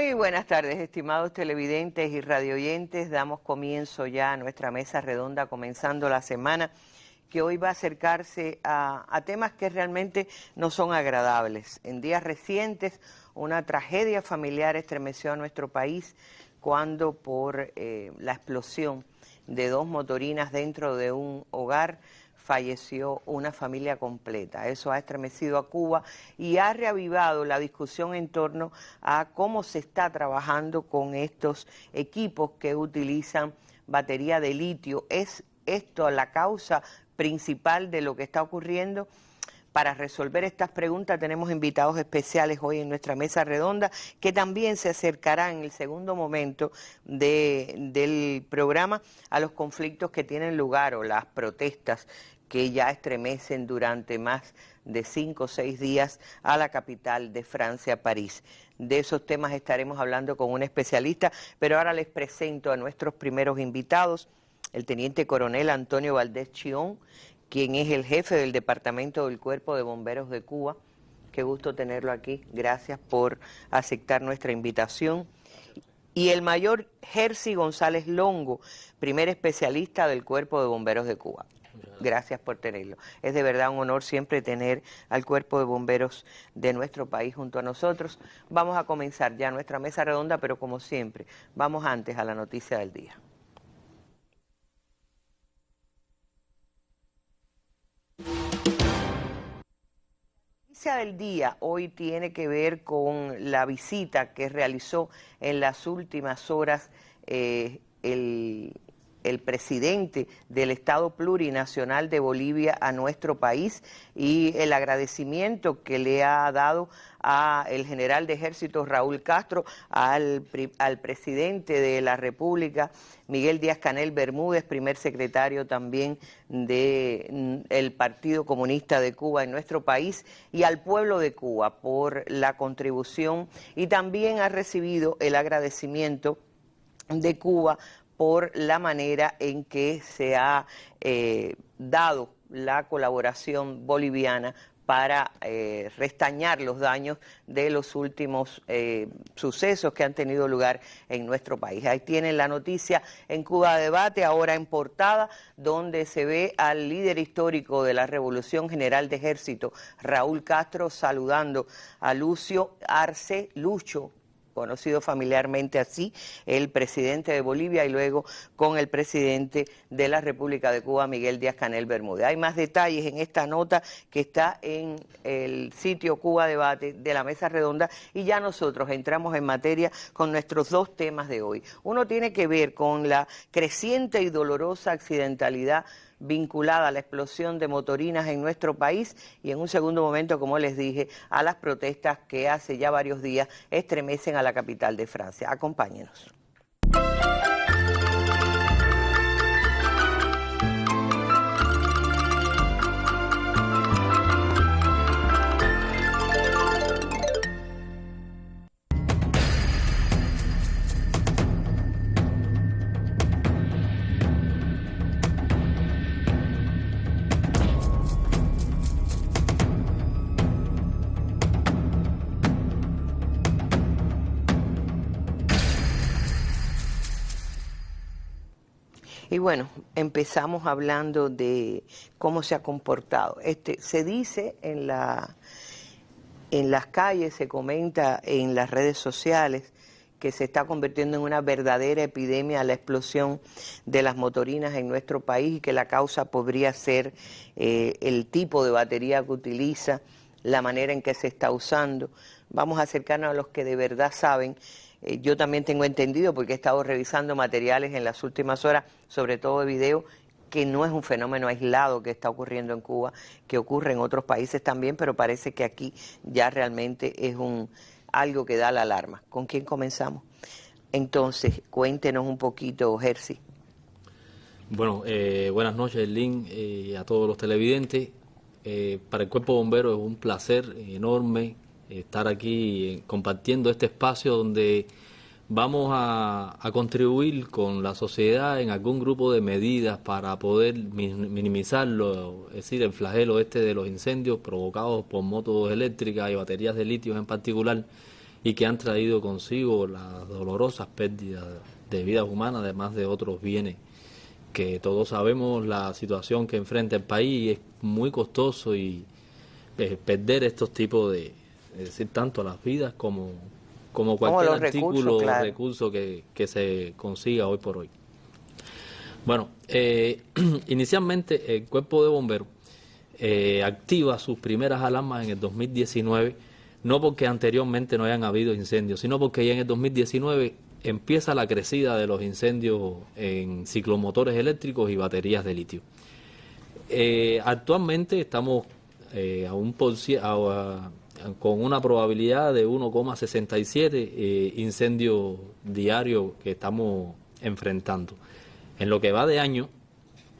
Muy buenas tardes, estimados televidentes y radioyentes. Damos comienzo ya a nuestra mesa redonda, comenzando la semana, que hoy va a acercarse a temas que realmente no son agradables. En días recientes, una tragedia familiar estremeció a nuestro país cuando por la explosión de dos motorinas dentro de un hogar falleció una familia completa. Eso ha estremecido a Cuba y ha reavivado la discusión en torno a cómo se está trabajando con estos equipos que utilizan batería de litio. ¿Es esto la causa principal de lo que está ocurriendo? Para resolver estas preguntas tenemos invitados especiales hoy en nuestra mesa redonda que también se acercarán en el segundo momento del programa a los conflictos que tienen lugar o las protestas que ya estremecen durante más de 5 o 6 días a la capital de Francia, París. De esos temas estaremos hablando con un especialista, pero ahora les presento a nuestros primeros invitados, el teniente coronel Antonio Valdés Chión, quien es el jefe del Departamento del Cuerpo de Bomberos de Cuba. Qué gusto tenerlo aquí, gracias por aceptar nuestra invitación. Y el mayor Jerzy González Longo, primer especialista del Cuerpo de Bomberos de Cuba. Gracias por tenerlo. Es de verdad un honor siempre tener al Cuerpo de Bomberos de nuestro país junto a nosotros. Vamos a comenzar ya nuestra mesa redonda, pero como siempre, vamos antes a la noticia del día. La noticia del día hoy tiene que ver con la visita que realizó en las últimas horas el presidente del Estado Plurinacional de Bolivia a nuestro país y el agradecimiento que le ha dado al general de ejército Raúl Castro, al presidente de la República, Miguel Díaz-Canel Bermúdez, primer secretario también del Partido Comunista de Cuba en nuestro país, y al pueblo de Cuba por la contribución, y también ha recibido el agradecimiento de Cuba por la manera en que se ha dado la colaboración boliviana para restañar los daños de los últimos sucesos que han tenido lugar en nuestro país. Ahí tienen la noticia en Cuba Debate, ahora en portada, donde se ve al líder histórico de la Revolución General de Ejército, Raúl Castro, saludando a Lucio Arce, Lucho, conocido familiarmente así, el presidente de Bolivia, y luego con el presidente de la República de Cuba, Miguel Díaz-Canel Bermúdez. Hay más detalles en esta nota que está en el sitio Cuba Debate de la Mesa Redonda, y ya nosotros entramos en materia con nuestros dos temas de hoy. Uno tiene que ver con la creciente y dolorosa accidentalidad vinculada a la explosión de motorinas en nuestro país, y en un segundo momento, como les dije, a las protestas que hace ya varios días estremecen a la capital de Francia. Acompáñenos. Y bueno, empezamos hablando de cómo se ha comportado. Se dice en las calles, se comenta en las redes sociales que se está convirtiendo en una verdadera epidemia la explosión de las motorinas en nuestro país, y que la causa podría ser el tipo de batería que utiliza, la manera en que se está usando. Vamos a acercarnos a los que de verdad saben. Yo también tengo entendido, porque he estado revisando materiales en las últimas horas, sobre todo de video, que no es un fenómeno aislado que está ocurriendo en Cuba, que ocurre en otros países también, pero parece que aquí ya realmente es algo que da la alarma. ¿Con quién comenzamos? Entonces, cuéntenos un poquito, Jerzy. Bueno, buenas noches, Lynn, a todos los televidentes. Para el Cuerpo de Bomberos es un placer enorme estar aquí compartiendo este espacio donde vamos a contribuir con la sociedad en algún grupo de medidas para poder minimizarlo, es decir, el flagelo de los incendios provocados por motos eléctricas y baterías de litio en particular, y que han traído consigo las dolorosas pérdidas de vidas humanas, además de otros bienes que todos sabemos la situación que enfrenta el país y es muy costoso y perder estos tipos de, es decir, tanto las vidas como cualquier los recursos, artículo o claro. recurso que se consiga hoy por hoy. Bueno, inicialmente el Cuerpo de Bomberos activa sus primeras alarmas en el 2019, no porque anteriormente no hayan habido incendios, sino porque ya en el 2019 empieza la crecida de los incendios en ciclomotores eléctricos y baterías de litio. Actualmente estamos con una probabilidad de 1,67 incendios diarios que estamos enfrentando. En lo que va de año,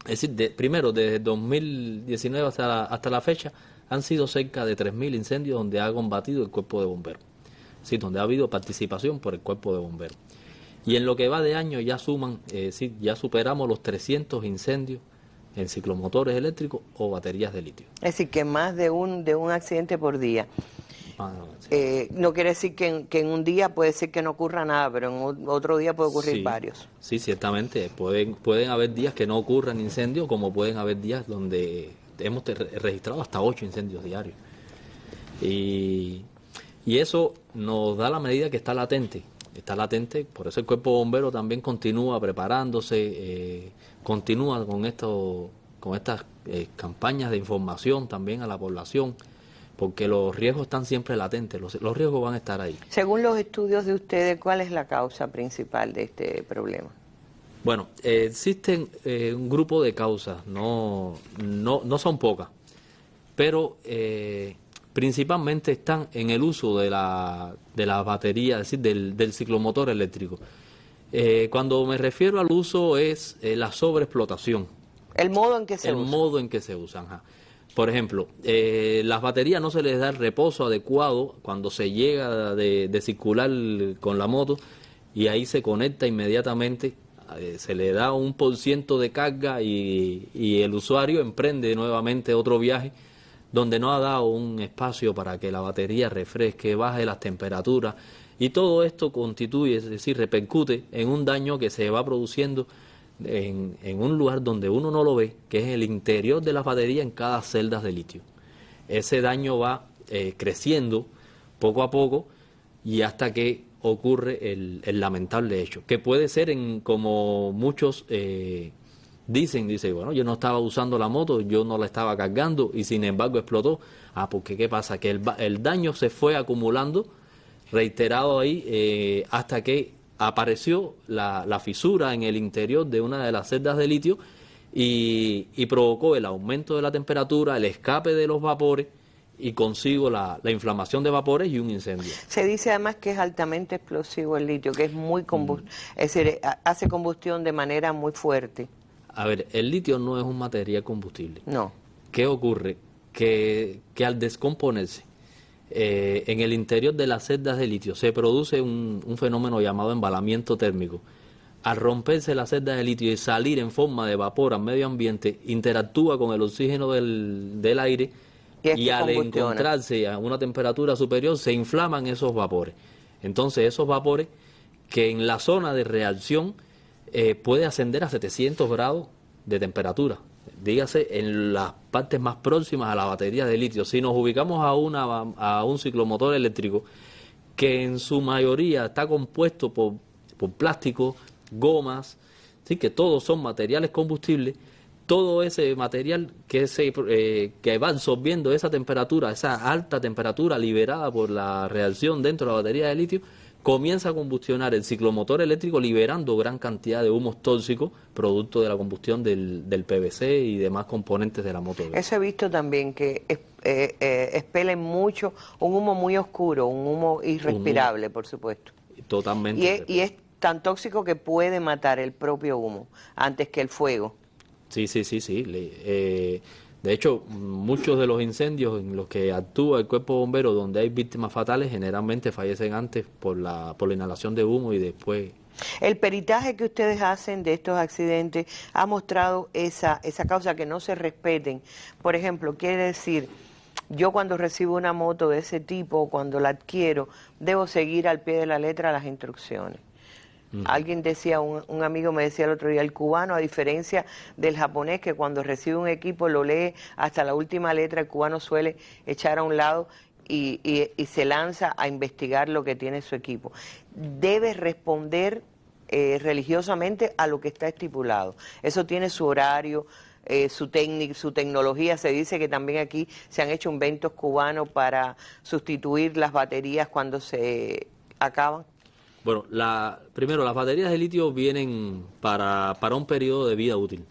es decir, primero desde 2019 hasta la fecha, han sido cerca de 3.000 incendios donde ha combatido el Cuerpo de Bomberos, sí, donde ha habido participación por el Cuerpo de Bomberos. Y en lo que va de año ya suman, sí, ya superamos los 300 incendios en ciclomotores eléctricos o baterías de litio. Es decir, que más de un accidente por día. Sí. No quiere decir que en un día puede ser que no ocurra nada, pero en otro día puede ocurrir varios. Sí, ciertamente. Pueden haber días que no ocurran incendios, como pueden haber días donde hemos registrado hasta 8 incendios diarios. Y eso nos da la medida que está latente, por eso el Cuerpo de Bomberos también continúa preparándose, continúa con estas campañas de información también a la población, porque los riesgos están siempre latentes, los riesgos van a estar ahí. Según los estudios de ustedes, ¿cuál es la causa principal de este problema? Bueno, existen un grupo de causas, no son pocas, pero principalmente están en el uso de la batería, es decir, del ciclomotor eléctrico. Cuando me refiero al uso es la sobreexplotación. El modo en que se usa. El modo en que se usan. Ajá. Por ejemplo, las baterías no se les da el reposo adecuado cuando se llega de circular con la moto y ahí se conecta inmediatamente, se le da un % de carga y el usuario emprende nuevamente otro viaje donde no ha dado un espacio para que la batería refresque, baje las temperaturas y todo esto constituye, es decir, repercute en un daño que se va produciendo en un lugar donde uno no lo ve, que es el interior de la batería en cada celda de litio. Ese daño va creciendo poco a poco y hasta que ocurre el lamentable hecho, que puede ser como muchos dicen, bueno, yo no estaba usando la moto, yo no la estaba cargando y sin embargo explotó. Porque ¿qué pasa? Que el daño se fue acumulando, reiterado ahí, hasta que apareció la fisura en el interior de una de las celdas de litio y provocó el aumento de la temperatura, el escape de los vapores y consigo la inflamación de vapores y un incendio. Se dice además que es altamente explosivo el litio, que es muy es decir, hace combustión de manera muy fuerte. A ver, el litio no es un material combustible. No. ¿Qué ocurre? Que al descomponerse en el interior de las celdas de litio se produce un fenómeno llamado embalamiento térmico. Al romperse la celda de litio y salir en forma de vapor al medio ambiente, interactúa con el oxígeno del aire y al encontrarse a una temperatura superior se inflaman esos vapores. Entonces esos vapores que en la zona de reacción puede ascender a 700 grados de temperatura, dígase en las partes más próximas a la batería de litio. Si nos ubicamos a un ciclomotor eléctrico que en su mayoría está compuesto por plástico, gomas, ¿sí? Que todos son materiales combustibles, todo ese material que va absorbiendo esa temperatura, esa alta temperatura liberada por la reacción dentro de la batería de litio, comienza a combustionar el ciclomotor eléctrico liberando gran cantidad de humos tóxicos producto de la combustión del PVC y demás componentes de la moto. Eso he visto también, que expelen mucho, un humo muy oscuro, un humo irrespirable, por supuesto. Totalmente. Y es tan tóxico que puede matar el propio humo antes que el fuego. Sí. De hecho, muchos de los incendios en los que actúa el Cuerpo de Bomberos, donde hay víctimas fatales, generalmente fallecen antes por la inhalación de humo y después. El peritaje que ustedes hacen de estos accidentes ha mostrado esa causa, que no se respeten. Por ejemplo, quiere decir, Yo cuando recibo una moto de ese tipo, cuando la adquiero, debo seguir al pie de la letra las instrucciones. Alguien decía, un amigo me decía el otro día, el cubano, a diferencia del japonés, que cuando recibe un equipo lo lee hasta la última letra, el cubano suele echar a un lado y se lanza a investigar lo que tiene su equipo. Debe responder religiosamente a lo que está estipulado. Eso tiene su horario, su tecnología. Se dice que también aquí se han hecho inventos cubanos para sustituir las baterías cuando se acaban. Bueno, primero, las baterías de litio vienen para un periodo de vida útil.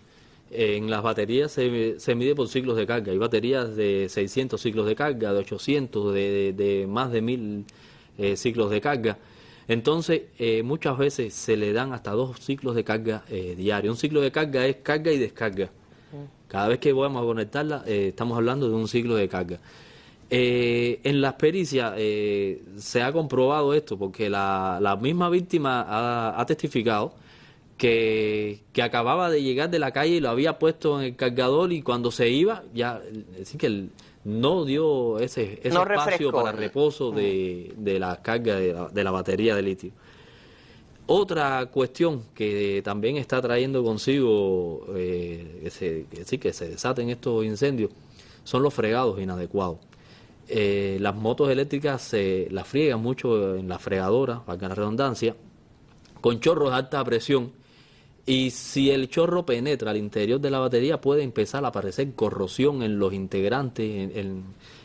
En las baterías se mide por ciclos de carga. Hay baterías de 600 ciclos de carga, de 800, de más de 1000 ciclos de carga. Entonces, muchas veces se le dan hasta 2 ciclos de carga diarios. Un ciclo de carga es carga y descarga. Cada vez que vamos a conectarla, estamos hablando de un ciclo de carga. En las pericias se ha comprobado esto, porque la misma víctima ha testificado que acababa de llegar de la calle y lo había puesto en el cargador, y cuando se iba, ya, es decir, que no dio ese espacio para reposo de la carga de la batería de litio. Otra cuestión que también está trayendo consigo que se desaten estos incendios son los fregados inadecuados. Las motos eléctricas se las friegan mucho en la fregadora, valga la redundancia, con chorros de alta presión, y si el chorro penetra al interior de la batería puede empezar a aparecer corrosión en los integrantes, en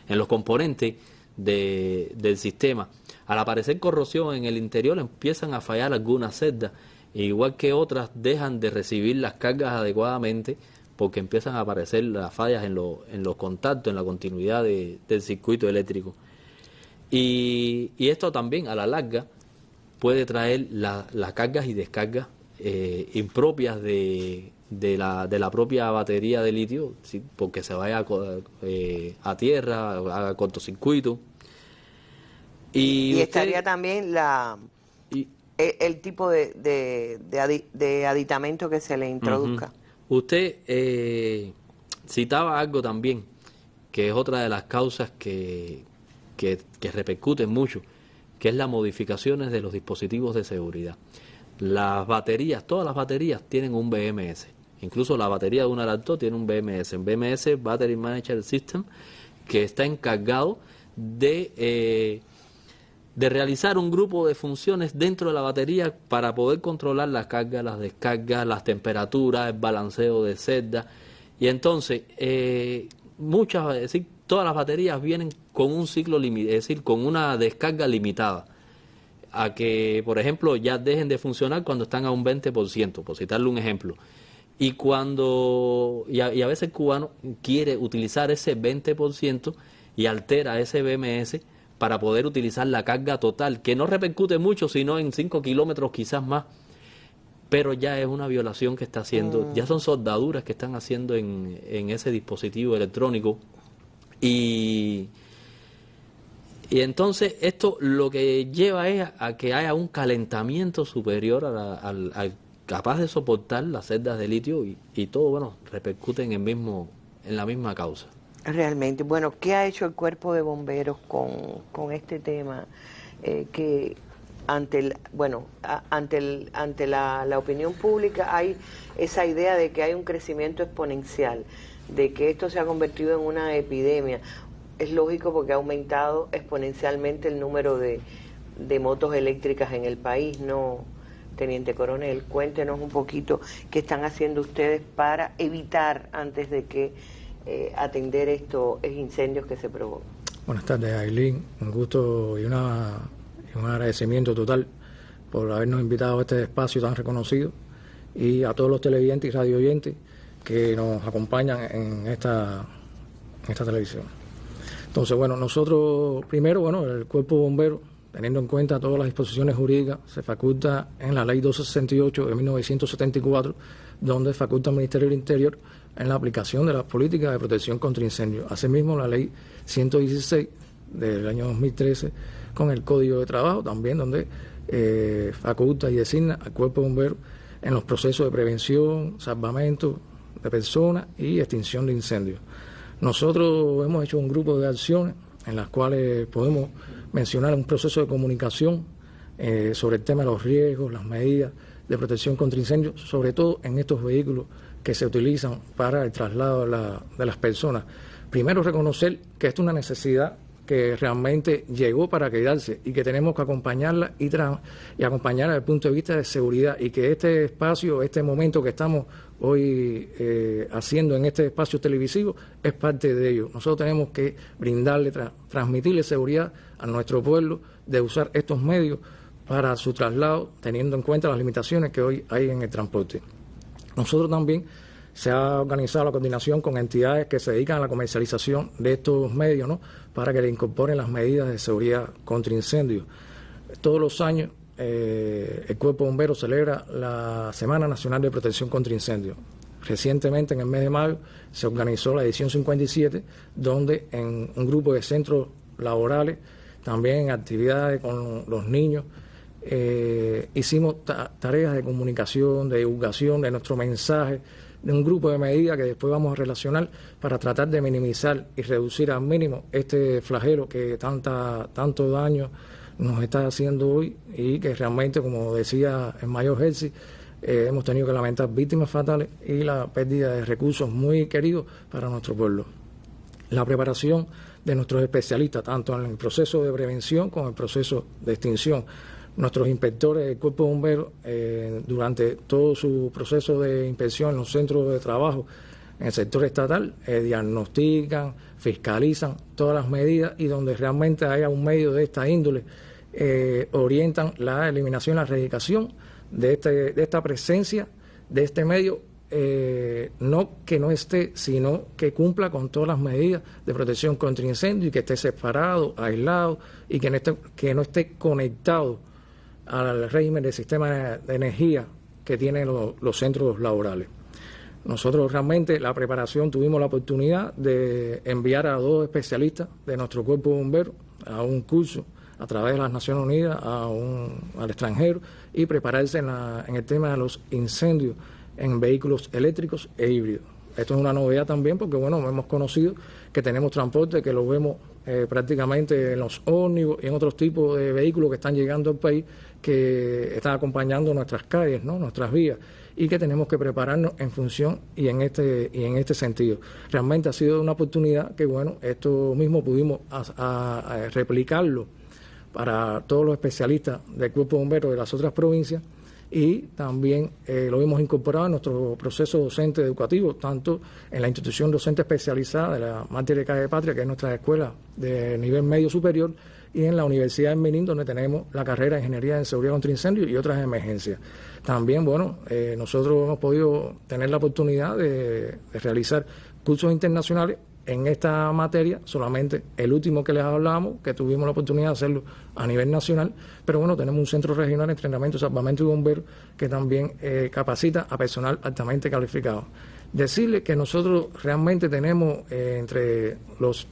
los componentes del sistema. Al aparecer corrosión en el interior empiezan a fallar algunas celdas, igual que otras dejan de recibir las cargas adecuadamente, porque empiezan a aparecer las fallas en los contactos, en la continuidad del circuito eléctrico. Y esto también, a la larga, puede traer las cargas y descargas impropias de la propia batería de litio, ¿sí? Porque se vaya a tierra, haga cortocircuito. Y estaría también el tipo de aditamento que se le introduzca. Usted citaba algo también, que es otra de las causas que repercuten mucho, que es las modificaciones de los dispositivos de seguridad. Las baterías, todas las baterías tienen un BMS, incluso la batería de un Aralto tiene un BMS, un BMS, Battery Management System, que está encargado de realizar un grupo de funciones dentro de la batería para poder controlar las cargas, las descargas, las temperaturas, el balanceo de celdas. Y entonces, es decir, todas las baterías vienen con un ciclo limitado, es decir, con una descarga limitada, a que, por ejemplo, ya dejen de funcionar cuando están a un 20%, por citarle un ejemplo. Y a veces el cubano quiere utilizar ese 20% y altera ese BMS para poder utilizar la carga total, que no repercute mucho, sino en 5 kilómetros quizás más, pero ya es una violación que está haciendo, ya son soldaduras que están haciendo en ese dispositivo electrónico. Y entonces esto lo que lleva es a que haya un calentamiento superior al capaz de soportar las celdas de litio, y todo, bueno, repercute en la misma causa. Realmente, bueno, ¿qué ha hecho el Cuerpo de Bomberos con este tema? Que ante la opinión pública hay esa idea de que hay un crecimiento exponencial, de que esto se ha convertido en una epidemia. Es lógico porque ha aumentado exponencialmente el número de motos eléctricas en el país, ¿no, Teniente Coronel? Cuéntenos un poquito qué están haciendo ustedes para evitar, antes de que atender estos incendios que se provocan. Buenas tardes, Ailín. Un gusto y un agradecimiento total por habernos invitado a este espacio tan reconocido, y a todos los televidentes y radioyentes que nos acompañan en esta televisión. Entonces, bueno, nosotros primero, el Cuerpo de Bomberos, teniendo en cuenta todas las disposiciones jurídicas, se faculta en la Ley 268 de 1974, donde faculta al Ministerio del Interior en la aplicación de las políticas de protección contra incendios. Asimismo, la Ley 116 del año 2013, con el Código de Trabajo también, donde faculta y designa al Cuerpo de Bomberos en los procesos de prevención, salvamento de personas y extinción de incendios. Nosotros hemos hecho un grupo de acciones en las cuales podemos mencionar un proceso de comunicación sobre el tema de los riesgos, las medidas de protección contra incendios, sobre todo en estos vehículos que se utilizan para el traslado de las personas. Primero, reconocer que esto es una necesidad que realmente llegó para quedarse y que tenemos que acompañarla y acompañarla desde el punto de vista de seguridad, y que este espacio, este momento que estamos hoy haciendo en este espacio televisivo es parte de ello. Nosotros tenemos que brindarle, transmitirle seguridad a nuestro pueblo de usar estos medios para su traslado, teniendo en cuenta las limitaciones que hoy hay en el transporte. Nosotros también se ha organizado la coordinación con entidades que se dedican a la comercialización de estos medios, ¿no?, para que le incorporen las medidas de seguridad contra incendios. Todos los años el Cuerpo de Bomberos celebra la Semana Nacional de Protección contra Incendios. Recientemente, en el mes de mayo, se organizó la edición 57, donde en un grupo de centros laborales, también en actividades con los niños, hicimos tareas de comunicación, de divulgación de nuestro mensaje, de un grupo de medidas que después vamos a relacionar para tratar de minimizar y reducir al mínimo este flagelo que tanto daño nos está haciendo hoy, y que realmente, como decía el mayor Herzi, hemos tenido que lamentar víctimas fatales y la pérdida de recursos muy queridos para nuestro pueblo. La preparación de nuestros especialistas, tanto en el proceso de prevención como en el proceso de extinción. Nuestros inspectores del Cuerpo de Bomberos, durante todo su proceso de inspección en los centros de trabajo en el sector estatal, diagnostican, fiscalizan todas las medidas, y donde realmente haya un medio de esta índole, orientan la eliminación, la erradicación de esta presencia, de este medio, no que no esté, sino que cumpla con todas las medidas de protección contra incendio, y que esté separado, aislado, y que no esté conectado al régimen del sistema de energía que tienen los centros laborales. Nosotros realmente la preparación tuvimos la oportunidad de enviar a 2 especialistas de nuestro Cuerpo de Bomberos a un curso a través de las Naciones Unidas al extranjero, y prepararse en el tema de los incendios en vehículos eléctricos e híbridos. Esto es una novedad también, porque bueno, hemos conocido que tenemos transporte que lo vemos prácticamente en los ómnibus y en otros tipos de vehículos que están llegando al país, que están acompañando nuestras calles, ¿no?, nuestras vías, y que tenemos que prepararnos en función y en este sentido. Realmente ha sido una oportunidad que, bueno, esto mismo pudimos replicarlo para todos los especialistas del Cuerpo de Bomberos de las otras provincias, y también lo hemos incorporado en nuestro proceso docente educativo, tanto en la institución docente especializada de la Mártir de Calle Patria, que es nuestra escuela de nivel medio superior, y en la Universidad de Menín, donde tenemos la carrera de Ingeniería en Seguridad contra Incendios y otras emergencias. También, bueno, nosotros hemos podido tener la oportunidad de realizar cursos internacionales en esta materia, solamente el último que les hablamos, que tuvimos la oportunidad de hacerlo a nivel nacional, pero bueno, tenemos un centro regional de entrenamiento, salvamento y bomberos, que también capacita a personal altamente calificado. Decirles que nosotros realmente tenemos entre los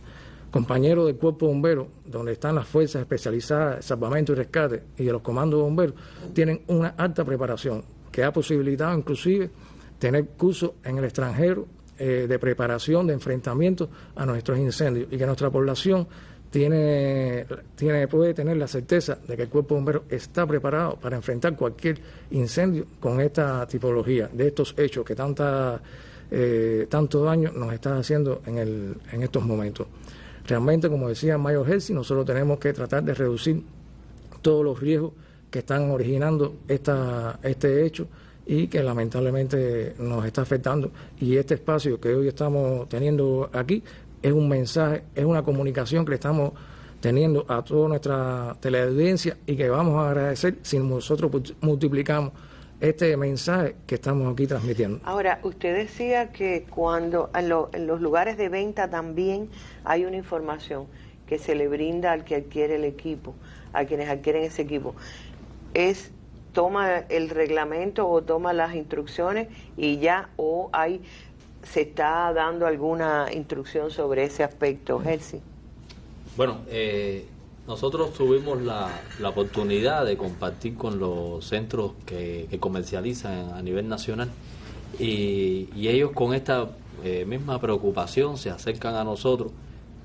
compañeros del Cuerpo de Bomberos, donde están las fuerzas especializadas de salvamento y rescate y de los comandos de bomberos, tienen una alta preparación, que ha posibilitado inclusive tener cursos en el extranjero de preparación, de enfrentamiento a nuestros incendios, y que nuestra población puede tener la certeza de que el Cuerpo de Bomberos está preparado para enfrentar cualquier incendio con esta tipología de estos hechos que tanto daño nos está haciendo en estos momentos. Realmente, como decía Mayor Herzi, nosotros tenemos que tratar de reducir todos los riesgos que están originando este hecho, y que lamentablemente nos está afectando. Y este espacio que hoy estamos teniendo aquí es un mensaje, es una comunicación que le estamos teniendo a toda nuestra teleaudiencia, y que vamos a agradecer si nosotros multiplicamos este mensaje que estamos aquí transmitiendo. Ahora, usted decía que cuando en los lugares de venta también hay una información que se le brinda al que adquiere el equipo, a quienes adquieren ese equipo. Toma el reglamento o toma las instrucciones y ya, o se está dando alguna instrucción sobre ese aspecto, Herzi. Bueno, nosotros tuvimos la oportunidad de compartir con los centros que comercializan a nivel nacional, y ellos con esta misma preocupación se acercan a nosotros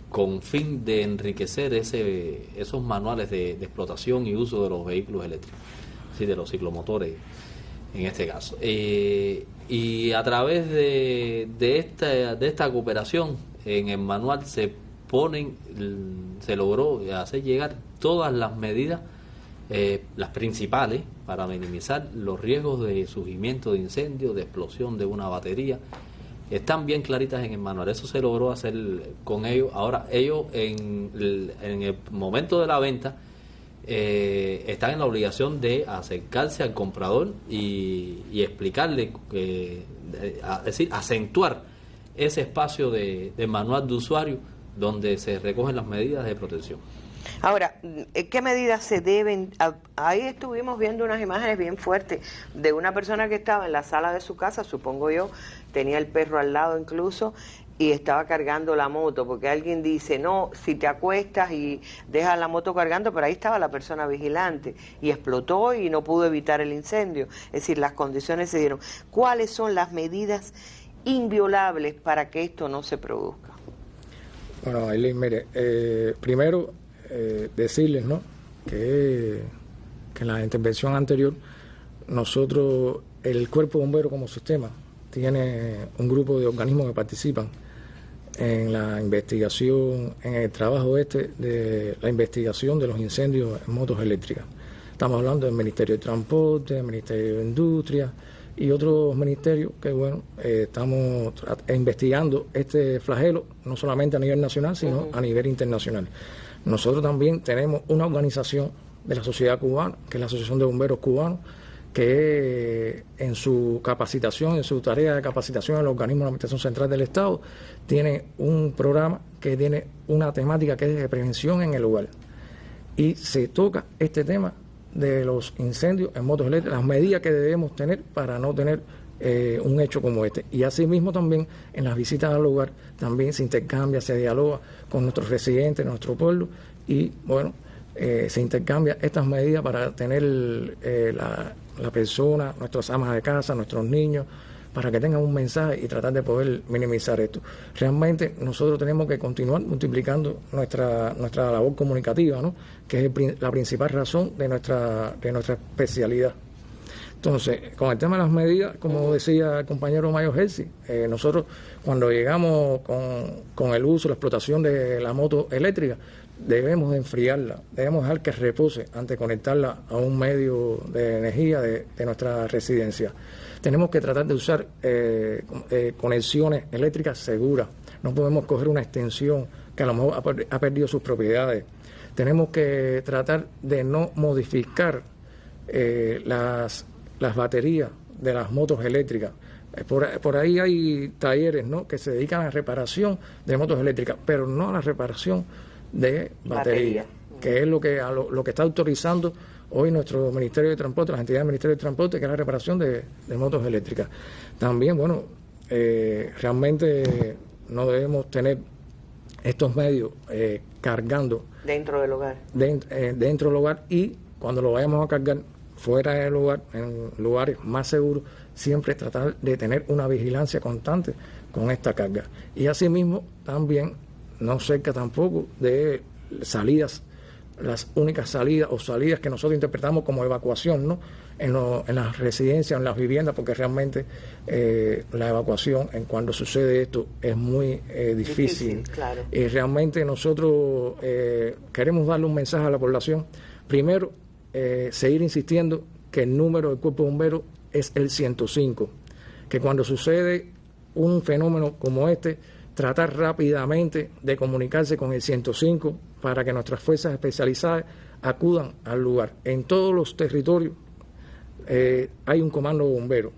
con fin de enriquecer esos manuales de explotación y uso de los vehículos eléctricos, sí, de los ciclomotores en este caso. Y a través de esta cooperación en el manual se logró hacer llegar todas las medidas, las principales, para minimizar los riesgos de surgimiento de incendio, de explosión de una batería. Están bien claritas en el manual. Eso se logró hacer con ellos. Ahora, ellos en el momento de la venta están en la obligación de acercarse al comprador y explicarle, es decir, acentuar ese espacio de manual de usuario donde se recogen las medidas de protección. Ahora, ¿qué medidas se deben? Ahí estuvimos viendo unas imágenes bien fuertes de una persona que estaba en la sala de su casa, supongo yo, tenía el perro al lado incluso, y estaba cargando la moto, porque alguien dice, no, si te acuestas y dejas la moto cargando, pero ahí estaba la persona vigilante, y explotó y no pudo evitar el incendio. Es decir, las condiciones se dieron. ¿Cuáles son las medidas inviolables para que esto no se produzca? Bueno, Aileen, mire, primero decirles, ¿no?, que en la intervención anterior nosotros, el Cuerpo Bombero como sistema, tiene un grupo de organismos que participan en la investigación, en el trabajo de la investigación de los incendios en motos eléctricas. Estamos hablando del Ministerio de Transporte, del Ministerio de Industria y otros ministerios que, bueno, estamos investigando este flagelo, no solamente a nivel nacional, sino a nivel internacional. Nosotros también tenemos una organización de la sociedad cubana, que es la Asociación de Bomberos Cubanos, que en su capacitación, en su tarea de capacitación en los organismos de la Administración Central del Estado, tiene un programa que tiene una temática que es de prevención en el hogar. Y se toca este tema de los incendios en motos eléctricas, las medidas que debemos tener para no tener un hecho como este. Y asimismo también en las visitas al hogar también se intercambia, se dialoga con nuestros residentes, nuestro pueblo, y bueno, se intercambia estas medidas para tener la persona, nuestras amas de casa, nuestros niños, para que tengan un mensaje y tratar de poder minimizar esto. Realmente nosotros tenemos que continuar multiplicando nuestra labor comunicativa, ¿no?, que es la principal razón de nuestra especialidad. Entonces, con el tema de las medidas, como decía el compañero Mayo Herzi, nosotros cuando llegamos con el uso, la explotación de la moto eléctrica, debemos de enfriarla, debemos dejar que repose antes de conectarla a un medio de energía de nuestra residencia. Tenemos que tratar de usar conexiones eléctricas seguras. No podemos coger una extensión que a lo mejor ha perdido sus propiedades. Tenemos que tratar de no modificar las baterías de las motos eléctricas. Por ahí hay talleres, ¿no?, que se dedican a la reparación de motos eléctricas, pero no a la reparación de baterías, que es lo que está autorizando hoy nuestro Ministerio de Transporte, las entidades del Ministerio de Transporte, que es la reparación de motos eléctricas. También, bueno, realmente no debemos tener estos medios cargando dentro del hogar. Dentro del hogar, y cuando lo vayamos a cargar fuera del hogar, en lugares más seguros, siempre tratar de tener una vigilancia constante con esta carga. Y asimismo también no cerca tampoco de salidas, las únicas salidas o salidas que nosotros interpretamos como evacuación, ¿no?, en las residencias, en las viviendas, porque realmente la evacuación, en cuando sucede esto, es muy difícil. Claro. Y realmente nosotros queremos darle un mensaje a la población. Primero, seguir insistiendo que el número del Cuerpo de Bomberos es el 105, que cuando sucede un fenómeno como este, tratar rápidamente de comunicarse con el 105 para que nuestras fuerzas especializadas acudan al lugar. En todos los territorios hay un comando de bomberos.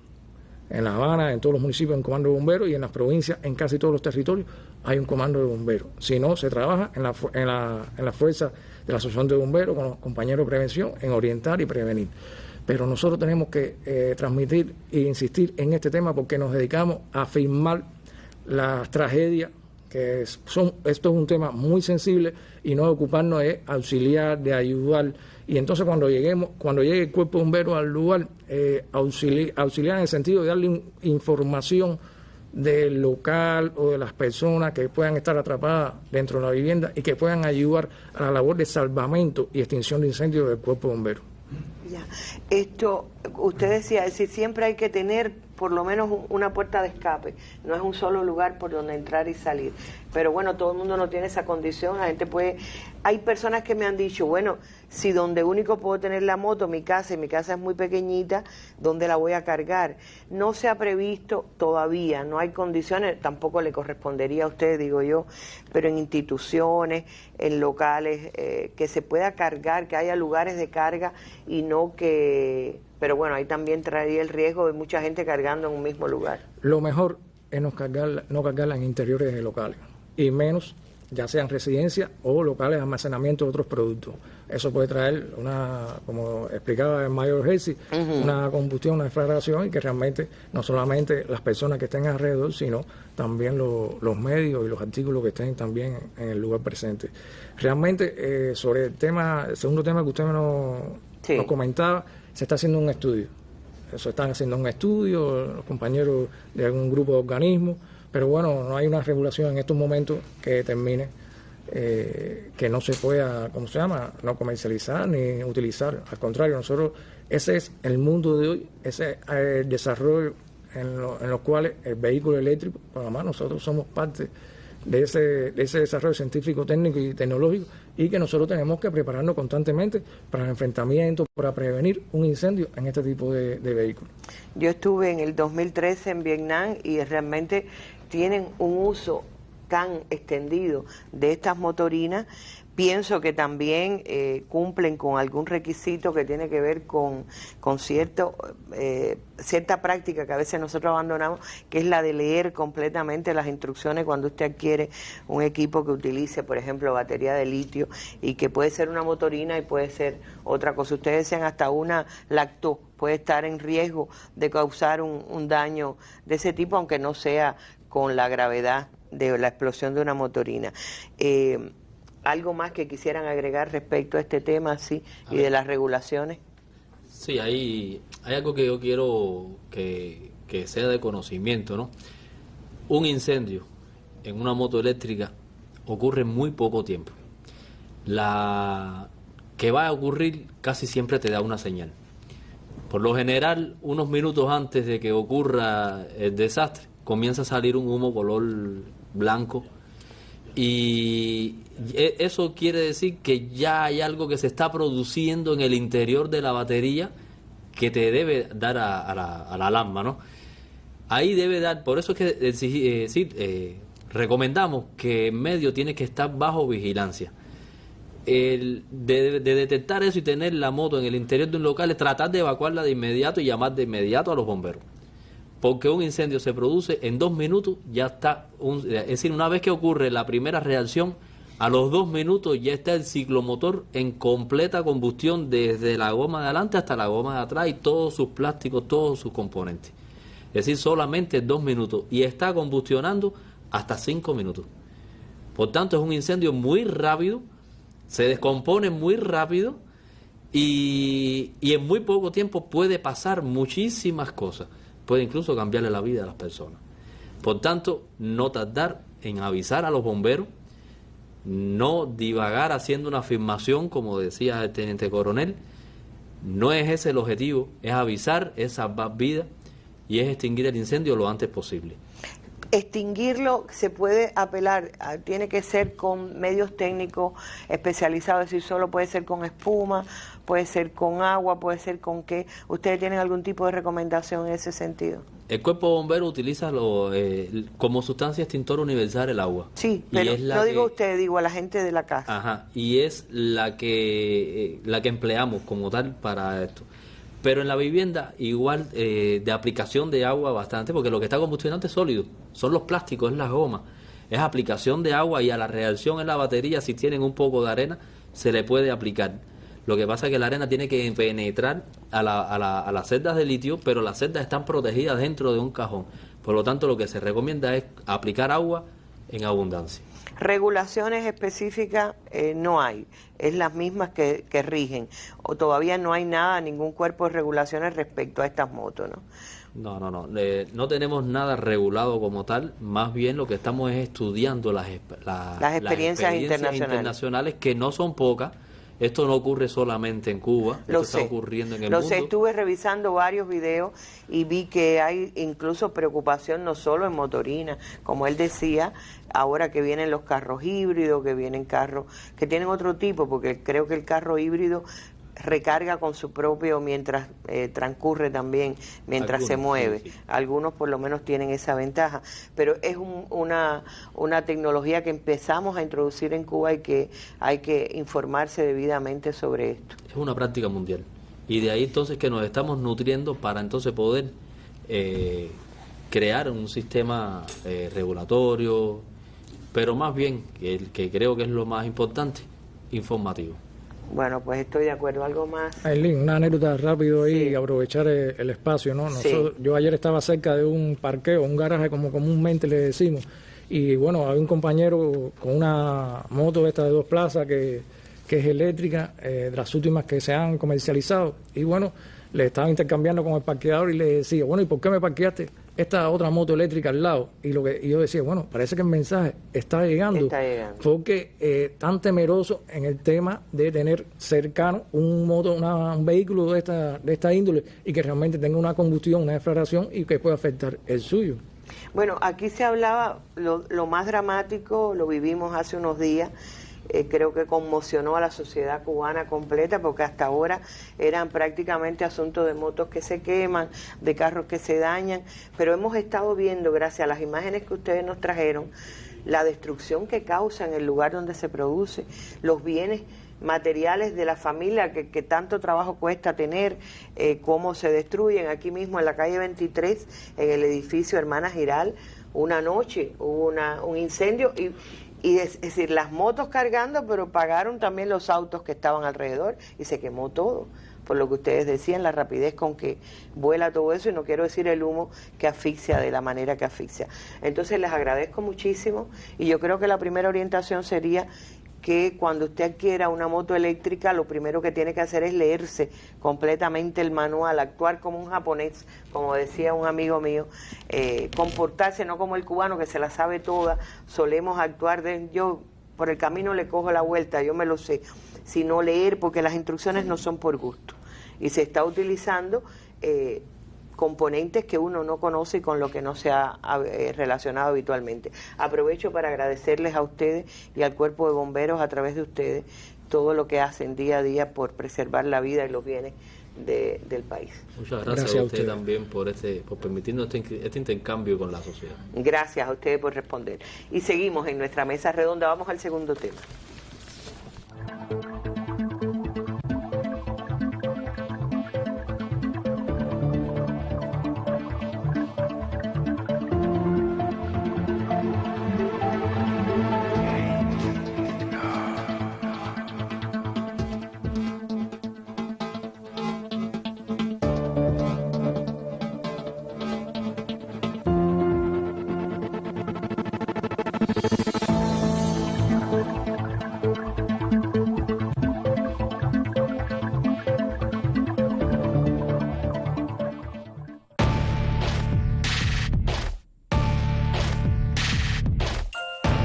En La Habana, en todos los municipios hay un comando de bomberos, y en las provincias, en casi todos los territorios, hay un comando de bomberos. Si no, se trabaja en la fuerza de la Asociación de Bomberos, con los compañeros de prevención, en orientar y prevenir. Pero nosotros tenemos que transmitir e insistir en este tema, porque nos dedicamos a filmar las tragedias esto es un tema muy sensible y no ocuparnos de auxiliar, de ayudar. Y entonces cuando llegue el cuerpo bombero al lugar, auxiliar en el sentido de darle información del local o de las personas que puedan estar atrapadas dentro de la vivienda y que puedan ayudar a la labor de salvamento y extinción de incendios del cuerpo bombero. Ya. Esto, usted decía, es decir, siempre hay que tener por lo menos una puerta de escape, no es un solo lugar por donde entrar y salir. Pero bueno, todo el mundo no tiene esa condición, la gente puede... Hay personas que me han dicho, bueno, si donde único puedo tener la moto, mi casa, y mi casa es muy pequeñita, ¿dónde la voy a cargar? No se ha previsto todavía, no hay condiciones, tampoco le correspondería a usted, digo yo, pero en instituciones, en locales, que se pueda cargar, que haya lugares de carga y no que... Pero bueno, ahí también traería el riesgo de mucha gente cargando en un mismo lugar. Lo mejor es no cargarla en interiores de locales, y menos ya sean residencias o locales de almacenamiento de otros productos. Eso puede traer como explicaba el mayor Herzi, una combustión, una deflagración, y que realmente no solamente las personas que estén alrededor, sino también los medios y los artículos que estén también en el lugar presente. Realmente, sobre el segundo tema que usted nos comentaba, se está haciendo un estudio. Están haciendo un estudio los compañeros de algún grupo de organismos, pero bueno, no hay una regulación en estos momentos que determine que no se pueda, no comercializar ni utilizar. Al contrario, ese es el mundo de hoy, ese es el desarrollo en los cuales el vehículo eléctrico, además nosotros somos parte de ese desarrollo científico, técnico y tecnológico, y que nosotros tenemos que prepararnos constantemente para el enfrentamiento, para prevenir un incendio en este tipo de vehículos. Yo estuve en el 2013 en Vietnam y realmente tienen un uso tan extendido de estas motorinas. Pienso que también cumplen con algún requisito que tiene que ver con cierta práctica que a veces nosotros abandonamos, que es la de leer completamente las instrucciones cuando usted adquiere un equipo que utilice, por ejemplo, batería de litio, y que puede ser una motorina y puede ser otra cosa. Ustedes decían hasta una lacto puede estar en riesgo de causar un daño de ese tipo, aunque no sea con la gravedad de la explosión de una motorina. ¿Algo más que quisieran agregar respecto a este tema y de las regulaciones? Sí, hay algo que yo quiero que sea de conocimiento, ¿no? Un incendio en una moto eléctrica ocurre en muy poco tiempo. La que va a ocurrir casi siempre te da una señal. Por lo general, unos minutos antes de que ocurra el desastre, comienza a salir un humo color blanco, y eso quiere decir que ya hay algo que se está produciendo en el interior de la batería que te debe dar a la alarma, ¿no? Ahí debe dar, por eso es que recomendamos que en medio tiene que estar bajo vigilancia. De detectar eso y tener la moto en el interior de un local es tratar de evacuarla de inmediato y llamar de inmediato a los bomberos. Porque un incendio se produce en 2 minutos, ya está, es decir, una vez que ocurre la primera reacción, a los 2 minutos ya está el ciclomotor en completa combustión desde la goma de adelante hasta la goma de atrás y todos sus plásticos, todos sus componentes. Es decir, solamente 2 minutos, y está combustionando hasta 5 minutos. Por tanto, es un incendio muy rápido, se descompone muy rápido y en muy poco tiempo puede pasar muchísimas cosas. Puede incluso cambiarle la vida a las personas. Por tanto, no tardar en avisar a los bomberos, no divagar haciendo una afirmación, como decía el teniente coronel. No es ese el objetivo, es avisar, es salvar vidas y es extinguir el incendio lo antes posible. Extinguirlo se puede apelar, tiene que ser con medios técnicos especializados, es decir, solo puede ser con espuma, puede ser con agua, puede ser con qué. ¿Ustedes tienen algún tipo de recomendación en ese sentido? El cuerpo bombero utiliza como sustancia extintora universal el agua. Sí, pero no digo usted, digo a la gente de la casa. Ajá, y es la que empleamos como tal para esto. Pero en la vivienda igual de aplicación de agua bastante, porque lo que está combustionando es sólido, son los plásticos, es la goma, es aplicación de agua, y a la reacción en la batería, si tienen un poco de arena, se le puede aplicar. Lo que pasa es que la arena tiene que penetrar a las celdas de litio, pero las celdas están protegidas dentro de un cajón. Por lo tanto, lo que se recomienda es aplicar agua en abundancia. Regulaciones específicas no hay, es las mismas que rigen, o todavía no hay nada, ningún cuerpo de regulaciones respecto a estas motos, ¿no? No tenemos nada regulado como tal, más bien lo que estamos es estudiando las experiencias internacionales, que no son pocas. Esto no ocurre solamente en Cuba, esto está ocurriendo en el mundo. Estuve revisando varios videos y vi que hay incluso preocupación no solo en motorinas, como él decía, ahora que vienen los carros híbridos, que vienen carros que tienen otro tipo, porque creo que el carro híbrido recarga con su propio mientras transcurre también, mientras se mueve. Sí. Algunos por lo menos tienen esa ventaja, pero es una tecnología que empezamos a introducir en Cuba y que hay que informarse debidamente sobre esto. Es una práctica mundial y de ahí entonces que nos estamos nutriendo para entonces poder crear un sistema regulatorio, pero más bien, que creo que es lo más importante, informativo. Bueno, pues estoy de acuerdo. ¿Algo más? Aileen, una anécdota rápido ahí, sí. Aprovechar el espacio, ¿no? Yo ayer estaba cerca de un parqueo, un garaje como comúnmente le decimos, y bueno, hay un compañero con una moto esta de 2 plazas que es eléctrica, de las últimas que se han comercializado, y bueno, le estaba intercambiando con el parqueador y le decía, bueno, ¿y por qué me parqueaste esta otra moto eléctrica al lado? Y yo decía, bueno, parece que el mensaje está llegando. Porque tan temeroso en el tema de tener cercano un vehículo de esta índole y que realmente tenga una combustión, una deflagración y que pueda afectar el suyo. Bueno, aquí se hablaba, lo más dramático lo vivimos hace unos días. Creo que conmocionó a la sociedad cubana completa, porque hasta ahora eran prácticamente asuntos de motos que se queman, de carros que se dañan, pero hemos estado viendo, gracias a las imágenes que ustedes nos trajeron, la destrucción que causa en el lugar donde se produce, los bienes materiales de la familia que tanto trabajo cuesta tener, cómo se destruyen. Aquí mismo en la calle 23, en el edificio Hermana Giral, una noche hubo un incendio y es decir, las motos cargando, pero pagaron también los autos que estaban alrededor y se quemó todo. Por lo que ustedes decían, la rapidez con que vuela todo eso, y no quiero decir el humo que asfixia de la manera que asfixia. Entonces les agradezco muchísimo, y yo creo que la primera orientación sería que cuando usted adquiera una moto eléctrica, lo primero que tiene que hacer es leerse completamente el manual, actuar como un japonés, como decía un amigo mío, comportarse no como el cubano que se la sabe toda, solemos actuar yo por el camino le cojo la vuelta, yo me lo sé, sino leer, porque las instrucciones no son por gusto, y se está utilizando componentes que uno no conoce y con lo que no se ha relacionado habitualmente. Aprovecho para agradecerles a ustedes y al Cuerpo de Bomberos, a través de ustedes, todo lo que hacen día a día por preservar la vida y los bienes del país. Muchas gracias a usted también por permitirnos este intercambio con la sociedad. Gracias a ustedes por responder. Y seguimos en nuestra mesa redonda. Vamos al segundo tema.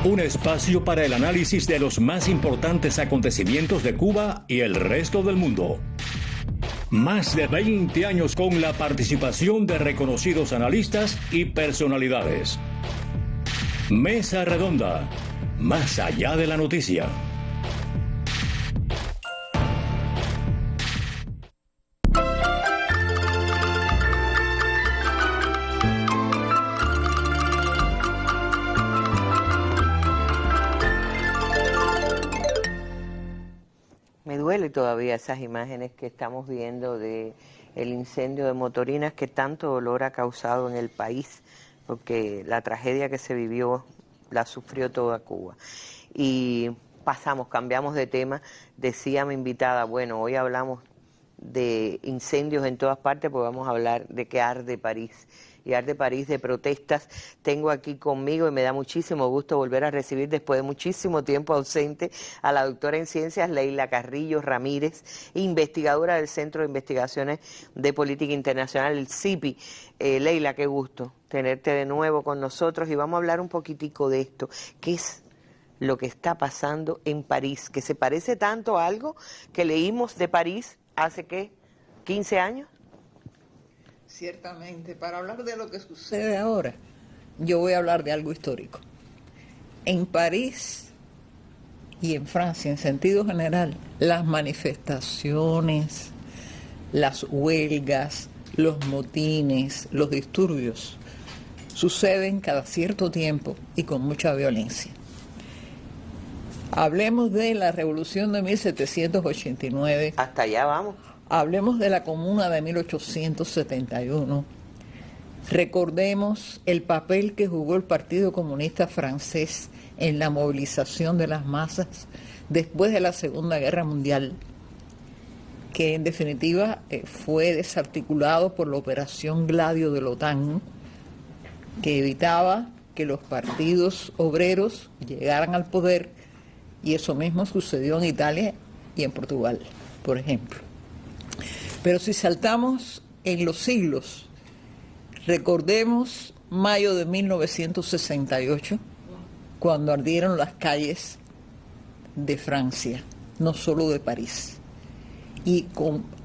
Un espacio para el análisis de los más importantes acontecimientos de Cuba y el resto del mundo. Más de 20 años con la participación de reconocidos analistas y personalidades. Mesa Redonda, más allá de la noticia. Me duele todavía esas imágenes que estamos viendo de el incendio de motorinas que tanto dolor ha causado en el país, porque la tragedia que se vivió la sufrió toda Cuba. Y cambiamos de tema. Decía mi invitada, bueno, hoy hablamos de incendios en todas partes, pues vamos a hablar de que arde París. Y arde París de protestas. Tengo aquí conmigo, y me da muchísimo gusto volver a recibir después de muchísimo tiempo ausente, a la doctora en ciencias Leila Carrillo Ramírez, investigadora del Centro de Investigaciones de Política Internacional, el CIPI. Leila, qué gusto tenerte de nuevo con nosotros, y vamos a hablar un poquitico de esto. ¿Qué es lo que está pasando en París? Que se parece tanto a algo que leímos de París hace, ¿qué?, 15 años. Ciertamente, para hablar de lo que sucede ahora, yo voy a hablar de algo histórico. En París y en Francia, en sentido general, las manifestaciones, las huelgas, los motines, los disturbios, suceden cada cierto tiempo y con mucha violencia. Hablemos de la Revolución de 1789. Hasta allá vamos. Hablemos de la Comuna de 1871. Recordemos el papel que jugó el Partido Comunista Francés en la movilización de las masas después de la Segunda Guerra Mundial, que en definitiva fue desarticulado por la Operación Gladio de la OTAN, que evitaba que los partidos obreros llegaran al poder, y eso mismo sucedió en Italia y en Portugal, por ejemplo. Pero si saltamos en los siglos, recordemos mayo de 1968, cuando ardieron las calles de Francia, no solo de París. Y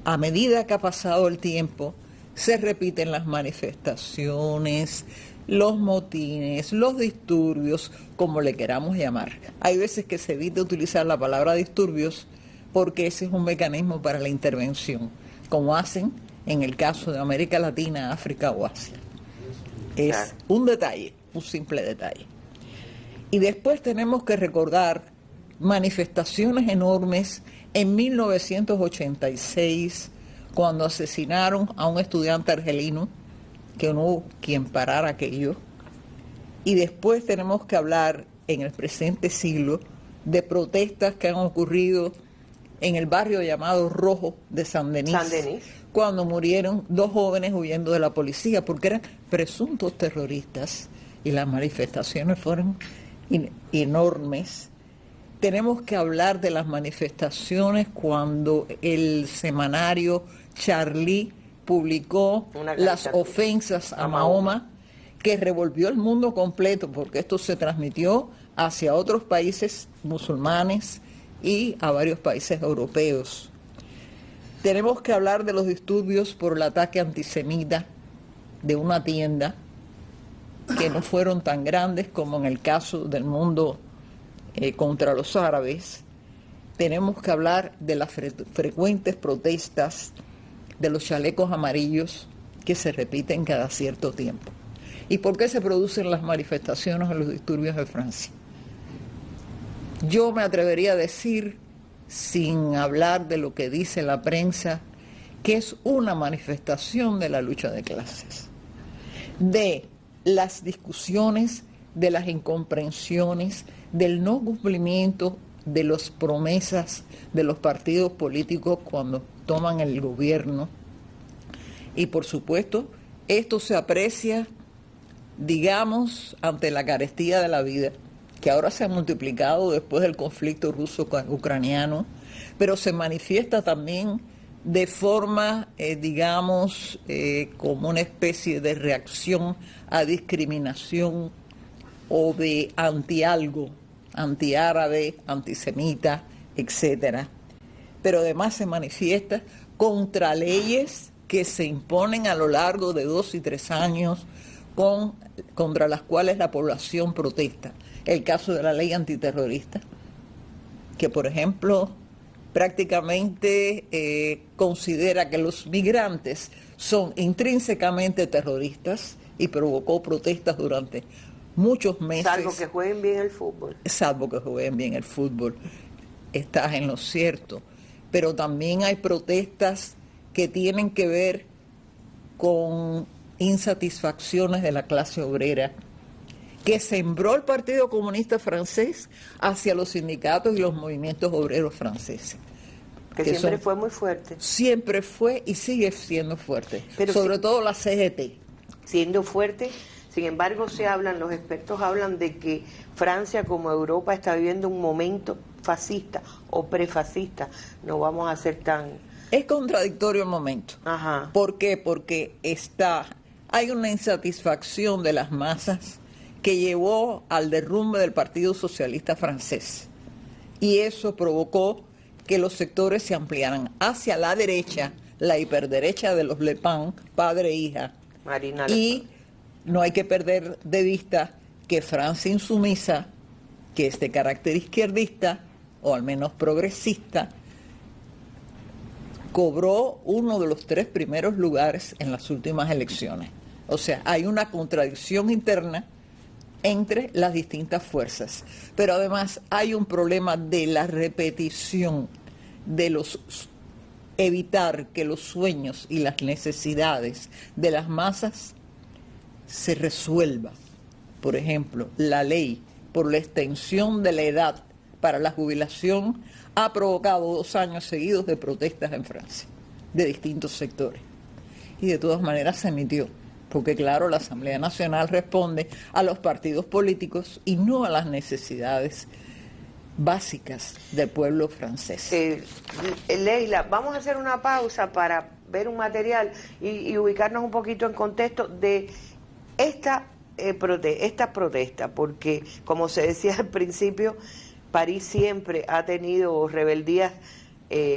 a medida que ha pasado el tiempo, se repiten las manifestaciones, los motines, los disturbios, como le queramos llamar. Hay veces que se evita utilizar la palabra disturbios porque ese es un mecanismo para la intervención, como hacen en el caso de América Latina, África o Asia. Es un detalle, un simple detalle. Y después tenemos que recordar manifestaciones enormes en 1986, cuando asesinaron a un estudiante argelino, que no hubo quien parara aquello. Y después tenemos que hablar en el presente siglo de protestas que han ocurrido en el barrio llamado Rojo de Saint-Denis, cuando murieron 2 jóvenes huyendo de la policía porque eran presuntos terroristas, y las manifestaciones fueron enormes. Tenemos que hablar de las manifestaciones cuando el semanario Charlie publicó las ofensas a Mahoma, que revolvió el mundo completo, porque esto se transmitió hacia otros países musulmanes y a varios países europeos. Tenemos que hablar de los disturbios por el ataque antisemita de una tienda, que no fueron tan grandes como en el caso del mundo contra los árabes. Tenemos que hablar de las frecuentes protestas de los chalecos amarillos que se repiten cada cierto tiempo. ¿Y por qué se producen las manifestaciones o los disturbios de Francia? Yo me atrevería a decir, sin hablar de lo que dice la prensa, que es una manifestación de la lucha de clases, de las discusiones, de las incomprensiones, del no cumplimiento de las promesas de los partidos políticos cuando toman el gobierno. Y por supuesto, esto se aprecia, digamos, ante la carestía de la vida, que ahora se ha multiplicado después del conflicto ruso-ucraniano, pero se manifiesta también de forma, digamos, como una especie de reacción a discriminación o de anti-algo, anti-árabe, antisemita, etcétera. Pero además se manifiesta contra leyes que se imponen a lo largo de 2 y 3 años, contra las cuales la población protesta. El caso de la ley antiterrorista, que por ejemplo prácticamente considera que los migrantes son intrínsecamente terroristas y provocó protestas durante muchos meses. Salvo que jueguen bien el fútbol. Salvo que jueguen bien el fútbol. Estás en lo cierto. Pero también hay protestas que tienen que ver con insatisfacciones de la clase obrera, que sembró el Partido Comunista Francés hacia los sindicatos y los movimientos obreros franceses. Que siempre fue muy fuerte. Siempre fue y sigue siendo fuerte, pero sobre todo la CGT. Siendo fuerte, sin embargo los expertos hablan de que Francia como Europa está viviendo un momento fascista o prefascista. No vamos a ser tan... Es contradictorio el momento. Ajá. ¿Por qué? Porque hay una insatisfacción de las masas que llevó al derrumbe del Partido Socialista francés. Y eso provocó que los sectores se ampliaran hacia la derecha, la hiperderecha de los Le Pen, padre e hija. Marina y no hay que perder de vista que Francia insumisa, que es de carácter izquierdista, o al menos progresista, cobró uno de los 3 primeros lugares en las últimas elecciones. O sea, hay una contradicción interna entre las distintas fuerzas. Pero además hay un problema de la repetición, de evitar que los sueños y las necesidades de las masas se resuelvan. Por ejemplo, la ley por la extensión de la edad para la jubilación ha provocado 2 años seguidos de protestas en Francia, de distintos sectores. Y de todas maneras se emitió, porque claro, la Asamblea Nacional responde a los partidos políticos y no a las necesidades básicas del pueblo francés. Leila, vamos a hacer una pausa para ver un material y ubicarnos un poquito en contexto de esta protesta, porque como se decía al principio, París siempre ha tenido rebeldías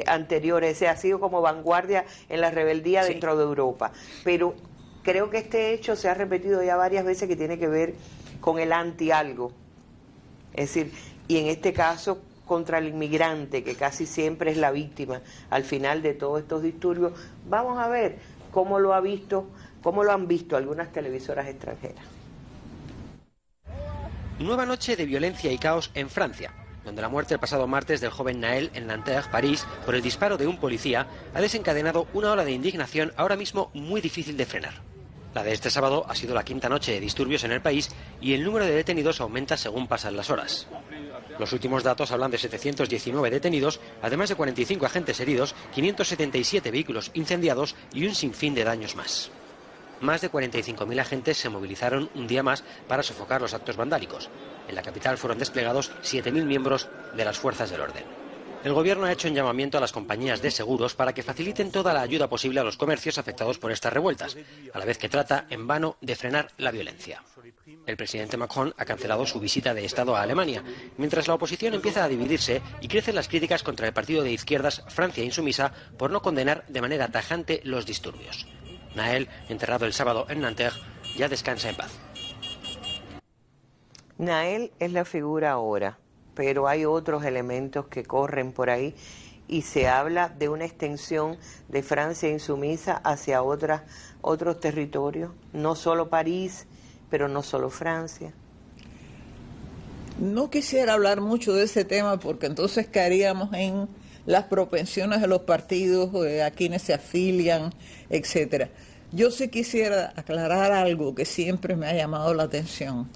anteriores, ha sido como vanguardia en la rebeldía dentro de Europa, pero creo que este hecho se ha repetido ya varias veces, que tiene que ver con el anti-algo, es decir, y en este caso contra el inmigrante, que casi siempre es la víctima al final de todos estos disturbios. Vamos a ver cómo lo han visto algunas televisoras extranjeras. Nueva noche de violencia y caos en Francia, donde la muerte el pasado martes del joven Naël en Nanterre, París, por el disparo de un policía, ha desencadenado una ola de indignación ahora mismo muy difícil de frenar. La de este sábado ha sido la 5ª noche de disturbios en el país y el número de detenidos aumenta según pasan las horas. Los últimos datos hablan de 719 detenidos, además de 45 agentes heridos, 577 vehículos incendiados y un sinfín de daños más. Más de 45.000 agentes se movilizaron un día más para sofocar los actos vandálicos. En la capital fueron desplegados 7.000 miembros de las fuerzas del orden. El gobierno ha hecho un llamamiento a las compañías de seguros para que faciliten toda la ayuda posible a los comercios afectados por estas revueltas, a la vez que trata en vano de frenar la violencia. El presidente Macron ha cancelado su visita de Estado a Alemania, mientras la oposición empieza a dividirse y crecen las críticas contra el partido de izquierdas Francia Insumisa por no condenar de manera tajante los disturbios. Naël, enterrado el sábado en Nanterre, ya descansa en paz. Naël es la figura ahora, pero hay otros elementos que corren por ahí y se habla de una extensión de Francia insumisa hacia otros territorios, no solo París, pero no solo Francia. No quisiera hablar mucho de ese tema porque entonces caeríamos en las propensiones de los partidos, a quienes se afilian, etcétera. Yo sí quisiera aclarar algo que siempre me ha llamado la atención,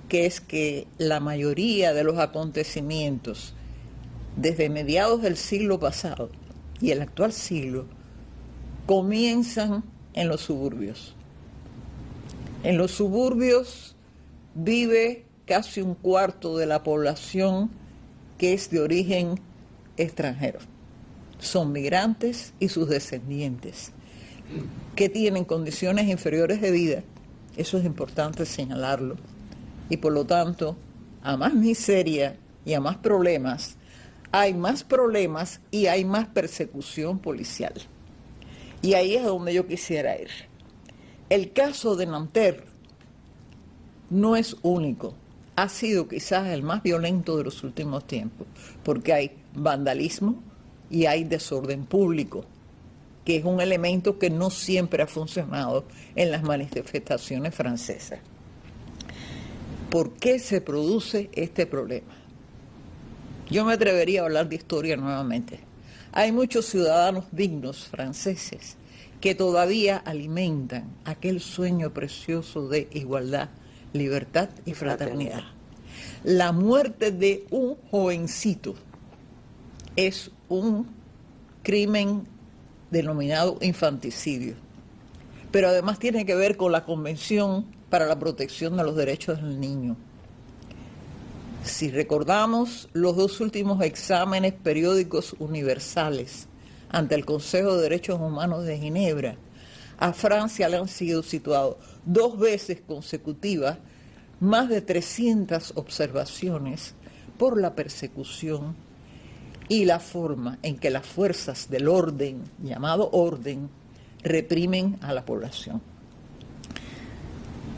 que es que la mayoría de los acontecimientos desde mediados del siglo pasado y el actual siglo comienzan en los suburbios. En los suburbios vive casi 1/4 de la población que es de origen extranjero. Son migrantes y sus descendientes, que tienen condiciones inferiores de vida, eso es importante señalarlo, y por lo tanto, a más miseria y a más problemas, hay más problemas y hay más persecución policial. Y ahí es a donde yo quisiera ir. El caso de Nanterre no es único, ha sido quizás el más violento de los últimos tiempos, porque hay vandalismo y hay desorden público, que es un elemento que no siempre ha funcionado en las manifestaciones francesas. ¿Por qué se produce este problema? Yo me atrevería a hablar de historia nuevamente. Hay muchos ciudadanos dignos franceses que todavía alimentan aquel sueño precioso de igualdad, libertad y fraternidad. La muerte de un jovencito es un crimen denominado infanticidio, pero además tiene que ver con la Convención para la Protección de los Derechos del Niño. Si recordamos los 2 últimos exámenes periódicos universales ante el Consejo de Derechos Humanos de Ginebra, a Francia le han sido situados 2 veces consecutivas más de 300 observaciones por la persecución y la forma en que las fuerzas del orden, llamado orden, reprimen a la población.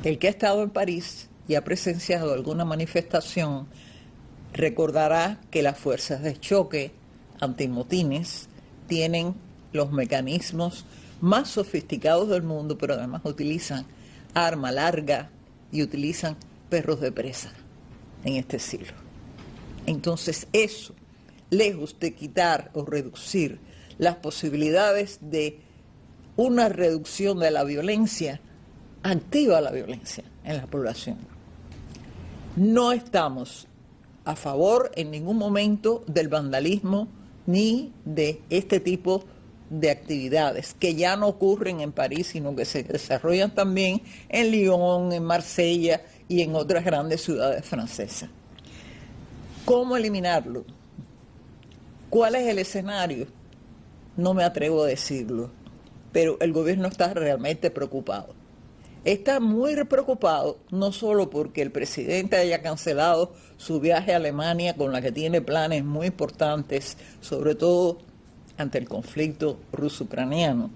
El que ha estado en París y ha presenciado alguna manifestación recordará que las fuerzas de choque antimotines tienen los mecanismos más sofisticados del mundo, pero además utilizan arma larga y utilizan perros de presa en este siglo. Entonces eso, lejos de quitar o reducir las posibilidades de una reducción de la violencia, activa la violencia en la población. No estamos a favor en ningún momento del vandalismo ni de este tipo de actividades que ya no ocurren en París, sino que se desarrollan también en Lyon, en Marsella y en otras grandes ciudades francesas. ¿Cómo eliminarlo? ¿Cuál es el escenario? No me atrevo a decirlo, pero el gobierno está realmente preocupado. Está muy preocupado, no solo porque el presidente haya cancelado su viaje a Alemania, con la que tiene planes muy importantes, sobre todo ante el conflicto ruso-ucraniano,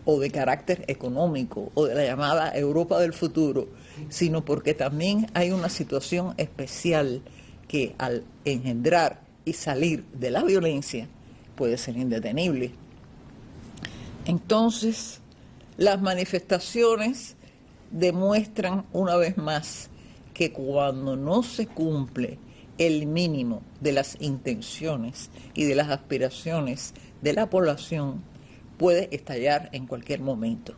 o de carácter económico, o de la llamada Europa del futuro, sino porque también hay una situación especial que al engendrar y salir de la violencia puede ser indetenible. Entonces, las manifestaciones demuestran una vez más que cuando no se cumple el mínimo de las intenciones y de las aspiraciones de la población, puede estallar en cualquier momento.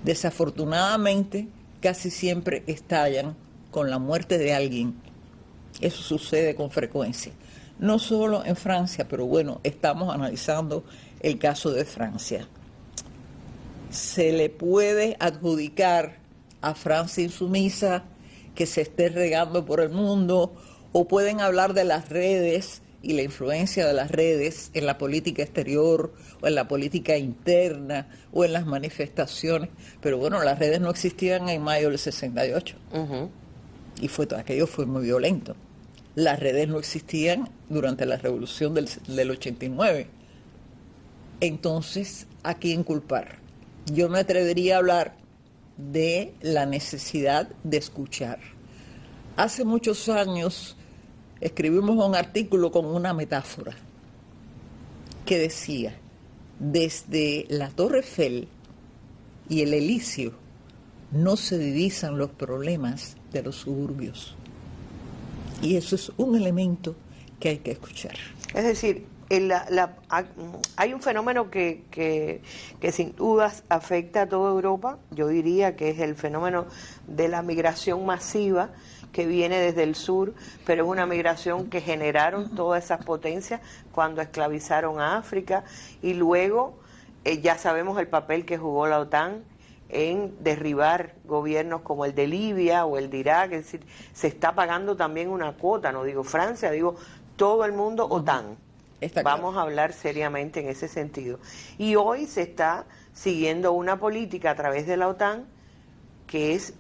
Desafortunadamente, casi siempre estallan con la muerte de alguien. Eso sucede con frecuencia. No solo en Francia, pero bueno, estamos analizando el caso de Francia. Se le puede adjudicar a Francia insumisa que se esté regando por el mundo, o pueden hablar de las redes y la influencia de las redes en la política exterior o en la política interna o en las manifestaciones, pero bueno, las redes no existían en mayo del 68 y aquello fue muy violento. Las redes no existían durante la revolución del 89. Entonces, ¿a quién culpar? Yo me atrevería a hablar de la necesidad de escuchar. Hace muchos años escribimos un artículo con una metáfora que decía: desde la Torre Eiffel y el Elíseo no se divisan los problemas de los suburbios. Y eso es un elemento que hay que escuchar. Es decir, hay un fenómeno que sin dudas afecta a toda Europa. Yo diría que es el fenómeno de la migración masiva que viene desde el sur, pero es una migración que generaron todas esas potencias cuando esclavizaron a África, y luego ya sabemos el papel que jugó la OTAN en derribar gobiernos como el de Libia o el de Irak. Es decir, se está pagando también una cuota, no digo Francia, digo todo el mundo, OTAN. Vamos a hablar seriamente en ese sentido. Y hoy se está siguiendo una política a través de la OTAN que es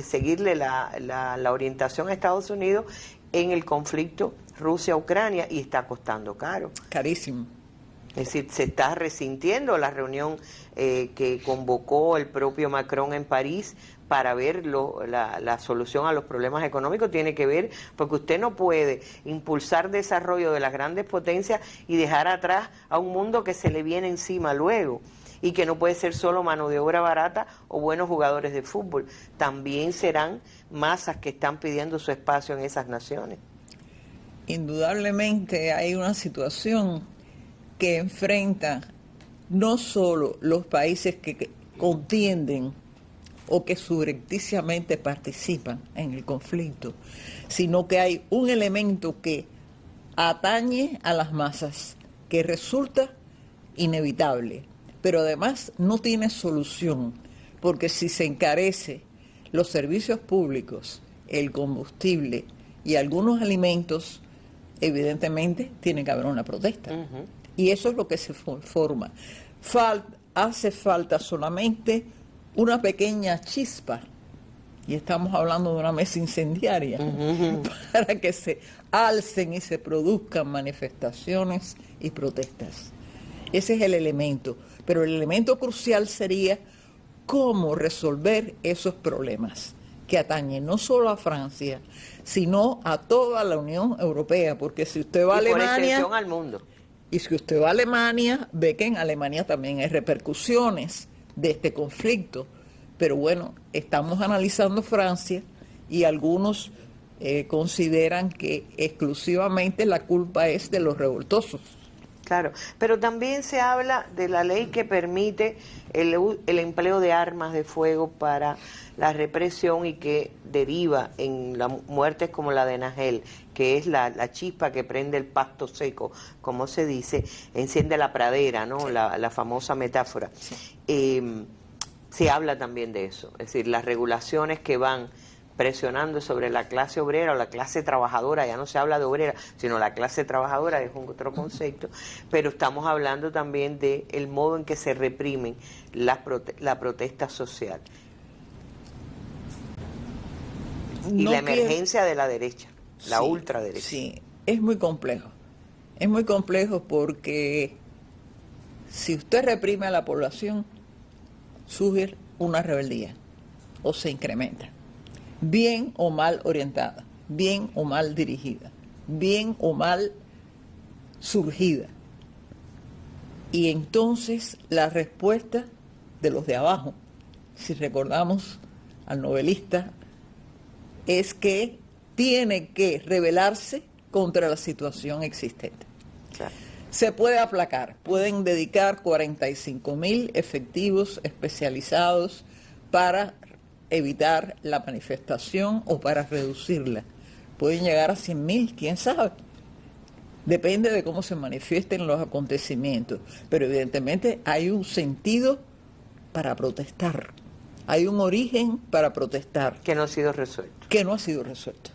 seguirle la orientación a Estados Unidos en el conflicto Rusia-Ucrania, y está costando caro. Carísimo. Es decir, se está resintiendo la reunión que convocó el propio Macron en París para ver la solución a los problemas económicos. Tiene que ver, porque usted no puede impulsar desarrollo de las grandes potencias y dejar atrás a un mundo que se le viene encima luego, y que no puede ser solo mano de obra barata o buenos jugadores de fútbol. También serán masas que están pidiendo su espacio en esas naciones. Indudablemente hay una situación que enfrentan no solo los países que contienden o que subrepticiamente participan en el conflicto, sino que hay un elemento que atañe a las masas que resulta inevitable, pero además no tiene solución, porque si se encarece los servicios públicos, el combustible y algunos alimentos, evidentemente tiene que haber una protesta. Y eso es lo que se forma. Hace falta solamente una pequeña chispa, y estamos hablando de una mesa incendiaria, para que se alcen y se produzcan manifestaciones y protestas. Ese es el elemento, pero el elemento crucial sería cómo resolver esos problemas que atañen no solo a Francia, sino a toda la Unión Europea, porque si usted va a Alemania, por extensión al mundo. Y si usted va a Alemania, ve que en Alemania también hay repercusiones de este conflicto. Pero bueno, estamos analizando Francia y algunos consideran que exclusivamente la culpa es de los revoltosos. Claro, pero también se habla de la ley que permite el empleo de armas de fuego para la represión y que deriva en muertes como la de Nahel, que es la chispa que prende el pasto seco, como se dice, enciende la pradera, ¿no? La famosa metáfora. Se habla también de eso, es decir, las regulaciones que van presionando sobre la clase obrera o la clase trabajadora, ya no se habla de obrera, sino la clase trabajadora, es otro concepto, pero estamos hablando también de el modo en que se reprimen la protesta social. Y la emergencia de la derecha, la ultraderecha. Sí, es muy complejo. Es muy complejo porque si usted reprime a la población, surge una rebeldía o se incrementa. Bien o mal orientada, bien o mal dirigida, bien o mal surgida. Y entonces la respuesta de los de abajo, si recordamos al novelista, es que tiene que rebelarse contra la situación existente. Claro. Se puede aplacar, pueden dedicar 45.000 efectivos especializados para evitar la manifestación o para reducirla. Pueden llegar a 100.000, quién sabe. Depende de cómo se manifiesten los acontecimientos. Pero evidentemente hay un sentido para protestar. Hay un origen para protestar. Que no ha sido resuelto. Que no ha sido resuelto.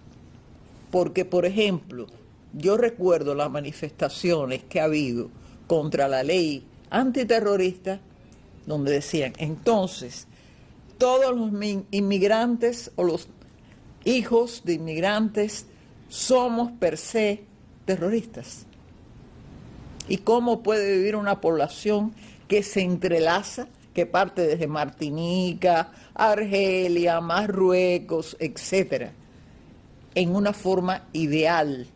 Porque, por ejemplo, yo recuerdo las manifestaciones que ha habido contra la ley antiterrorista, donde decían, entonces, todos los inmigrantes o los hijos de inmigrantes somos per se terroristas. ¿Y cómo puede vivir una población que se entrelaza, que parte desde Martinica, Argelia, Marruecos, etcétera, en una forma ideal,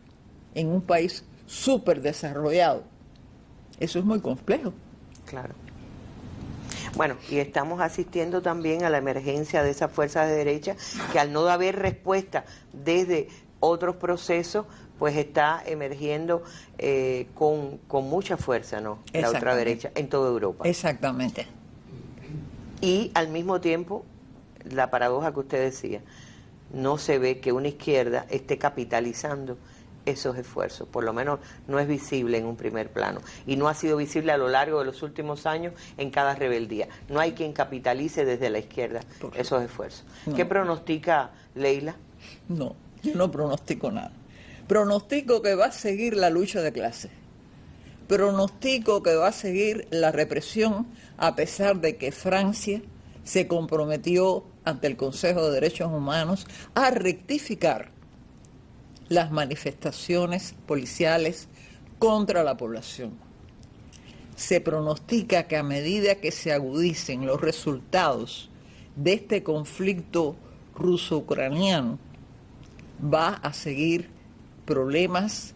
en un país súper desarrollado? Eso es muy complejo. Claro. Bueno, y estamos asistiendo también a la emergencia de esas fuerzas de derecha que al no haber respuesta desde otros procesos, pues está emergiendo con mucha fuerza, ¿no? La ultraderecha en toda Europa. Exactamente. Y al mismo tiempo, la paradoja que usted decía, no se ve que una izquierda esté capitalizando esos esfuerzos, por lo menos no es visible en un primer plano y no ha sido visible a lo largo de los últimos años en cada rebeldía. No hay quien capitalice desde la izquierda esos esfuerzos. No. ¿Qué pronostica Leila? No, yo no pronostico nada. Pronostico que va a seguir la lucha de clases. Pronostico que va a seguir la represión a pesar de que Francia se comprometió ante el Consejo de Derechos Humanos a rectificar las manifestaciones policiales contra la población. Se pronostica que a medida que se agudicen los resultados de este conflicto ruso-ucraniano, va a seguir problemas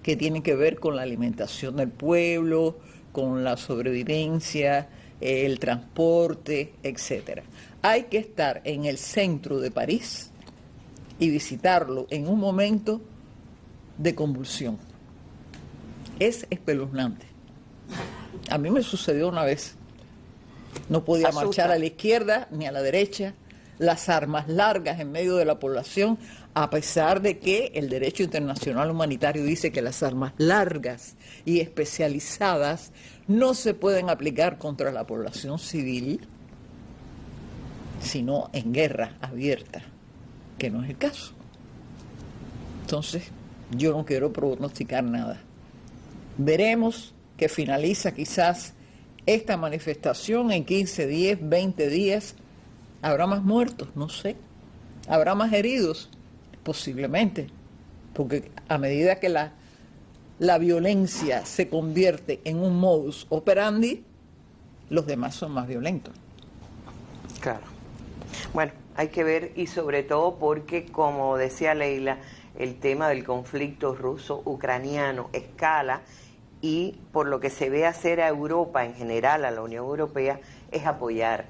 que tienen que ver con la alimentación del pueblo, con la sobrevivencia, el transporte, etc. Hay que estar en el centro de París y visitarlo en un momento de convulsión. Es espeluznante. A mí me sucedió una vez. No podía marchar a la izquierda ni a la derecha. las armas largas en medio de la población, a pesar de que el derecho internacional humanitario dice que las armas largas y especializadas no se pueden aplicar contra la población civil, sino en guerra abierta, que no es el caso. Entonces, yo no quiero pronosticar nada. Veremos que finaliza quizás esta manifestación en 15 días, 20 días. ¿Habrá más muertos? No sé. ¿Habrá más heridos? Posiblemente. Porque a medida que la violencia se convierte en un modus operandi, los demás son más violentos. Claro. Bueno, hay que ver, y sobre todo porque, como decía Leila, el tema del conflicto ruso-ucraniano escala, y por lo que se ve hacer a Europa en general, a la Unión Europea, es apoyar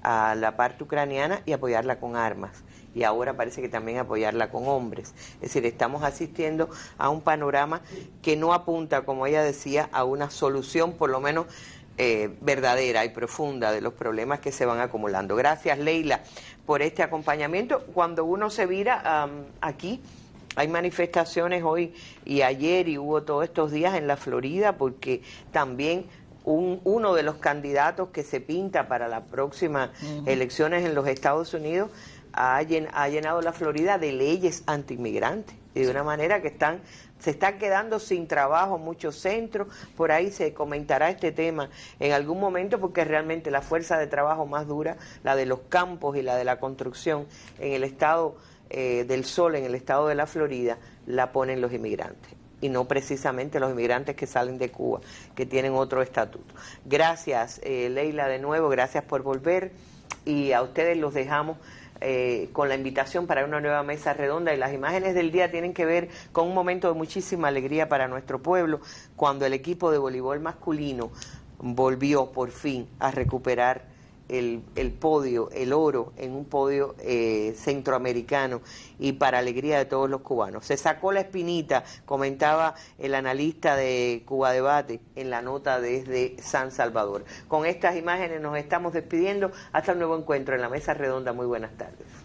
a la parte ucraniana y apoyarla con armas. Y ahora parece que también apoyarla con hombres. Es decir, estamos asistiendo a un panorama que no apunta, como ella decía, a una solución por lo menos verdadera y profunda de los problemas que se van acumulando. Gracias, Leila, por este acompañamiento. Cuando uno se vira aquí, hay manifestaciones hoy y ayer, y hubo todos estos días en la Florida, porque también uno de los candidatos que se pinta para las próximas elecciones en los Estados Unidos ha llenado la Florida de leyes antiinmigrantes, y de una manera que se están quedando sin trabajo muchos centros. Por ahí se comentará este tema en algún momento, porque realmente la fuerza de trabajo más dura, la de los campos y la de la construcción en el estado del Sol, en el estado de la Florida, la ponen los inmigrantes, y no precisamente los inmigrantes que salen de Cuba, que tienen otro estatuto. Gracias, Leila, de nuevo, gracias por volver, y a ustedes los dejamos con la invitación para una nueva mesa redonda, y las imágenes del día tienen que ver con un momento de muchísima alegría para nuestro pueblo, cuando el equipo de voleibol masculino volvió por fin a recuperar el podio, el oro, en un podio centroamericano, y para alegría de todos los cubanos. Se sacó la espinita, comentaba el analista de Cuba Debate en la nota desde San Salvador. Con estas imágenes nos estamos despidiendo. Hasta un nuevo encuentro en la mesa redonda. Muy buenas tardes.